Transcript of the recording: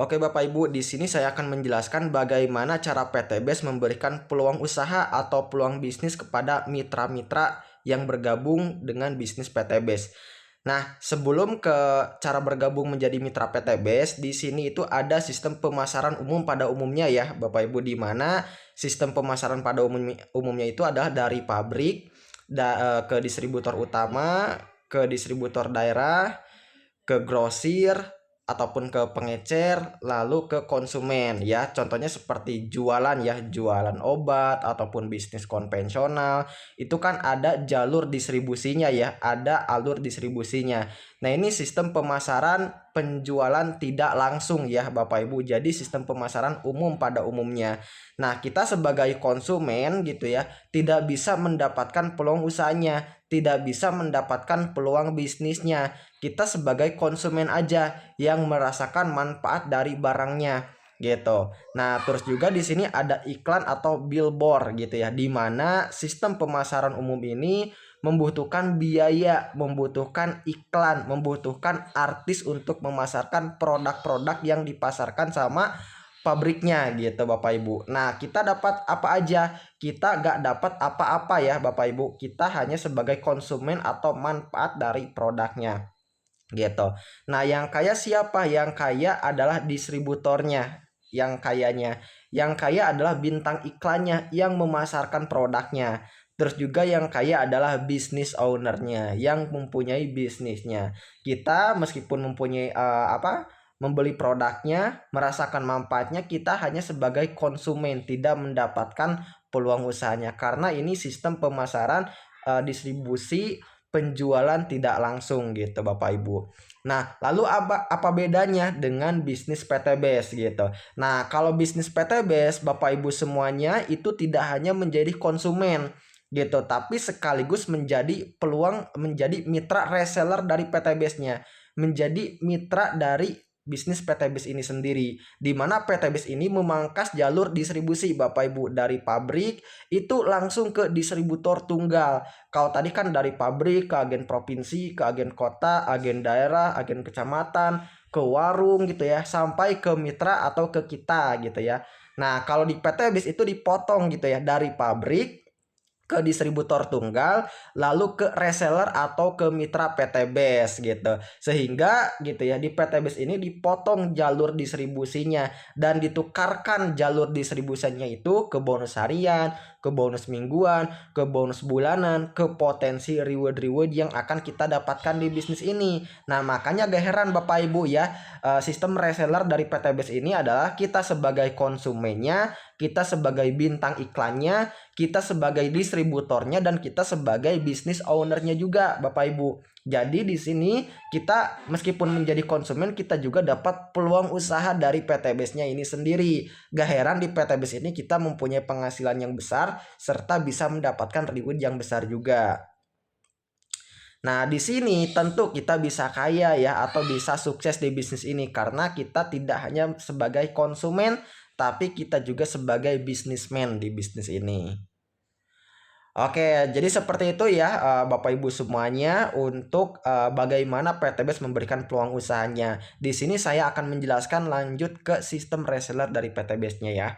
Oke Bapak Ibu, di sini saya akan menjelaskan bagaimana cara PT BES memberikan peluang usaha atau peluang bisnis kepada mitra-mitra yang bergabung dengan bisnis PT BES. Nah, sebelum ke cara bergabung menjadi mitra PT BES, di sini itu ada sistem pemasaran umum pada umumnya ya, Bapak Ibu, di mana sistem pemasaran pada umumnya itu adalah dari pabrik ke distributor utama, ke distributor daerah, ke grosir ataupun ke pengecer, lalu ke konsumen ya. Contohnya seperti jualan ya, jualan obat ataupun bisnis konvensional. Itu kan ada jalur distribusinya ya, ada alur distribusinya. Nah, ini sistem pemasaran penjualan tidak langsung ya Bapak Ibu. Jadi sistem pemasaran umum pada umumnya. Nah, kita sebagai konsumen gitu ya, tidak bisa mendapatkan peluang usahanya, tidak bisa mendapatkan peluang bisnisnya. Kita sebagai konsumen aja yang merasakan manfaat dari barangnya gitu. Nah, terus juga di sini ada iklan atau billboard gitu ya, di mana sistem pemasaran umum ini membutuhkan biaya, membutuhkan iklan, membutuhkan artis untuk memasarkan produk-produk yang dipasarkan sama pabriknya gitu Bapak Ibu. Nah, kita dapat apa aja? Kita gak dapat apa-apa ya Bapak Ibu. Kita hanya sebagai konsumen atau manfaat dari produknya gitu. Nah, yang kaya siapa? Yang kaya adalah distributornya. Yang kayanya, yang kaya adalah bintang iklannya yang memasarkan produknya. Terus juga yang kaya adalah business ownernya yang mempunyai bisnisnya. Kita meskipun mempunyai membeli produknya, merasakan manfaatnya, kita hanya sebagai konsumen, tidak mendapatkan peluang usahanya karena ini sistem pemasaran distribusi penjualan tidak langsung gitu Bapak Ibu. Nah, lalu apa bedanya dengan bisnis PT BES gitu? Nah, kalau bisnis PT BES Bapak Ibu semuanya itu tidak hanya menjadi konsumen gitu, tapi sekaligus menjadi peluang menjadi mitra reseller dari PT BES-nya, menjadi mitra dari bisnis PT BES ini sendiri, di mana PT BES ini memangkas jalur distribusi Bapak Ibu dari pabrik itu langsung ke distributor tunggal. Kalau tadi kan dari pabrik ke agen provinsi, ke agen kota, agen daerah, agen kecamatan, ke warung gitu ya, sampai ke mitra atau ke kita gitu ya. Nah, kalau di PT BES itu dipotong gitu ya, dari pabrik ke distributor tunggal, lalu ke reseller atau ke mitra PT BES gitu. Sehingga gitu ya, di PT BES ini dipotong jalur distribusinya dan ditukarkan jalur distribusinya itu ke bonus harian, ke bonus mingguan, ke bonus bulanan, ke potensi reward-reward yang akan kita dapatkan di bisnis ini. Nah, makanya gak heran Bapak Ibu ya, sistem reseller dari PT BES ini adalah kita sebagai konsumennya, kita sebagai bintang iklannya, kita sebagai distributornya, dan kita sebagai business ownernya juga Bapak Ibu. Jadi di sini kita meskipun menjadi konsumen, kita juga dapat peluang usaha dari PT BES-nya ini sendiri. Gak heran di PT BES ini kita mempunyai penghasilan yang besar serta bisa mendapatkan reward yang besar juga. Nah, di sini tentu kita bisa kaya ya atau bisa sukses di bisnis ini karena kita tidak hanya sebagai konsumen, tapi kita juga sebagai bisnismen di bisnis ini. Oke, jadi seperti itu ya Bapak Ibu semuanya untuk bagaimana PT BES memberikan peluang usahanya. Di sini saya akan menjelaskan lanjut ke sistem reseller dari PT BES-nya ya.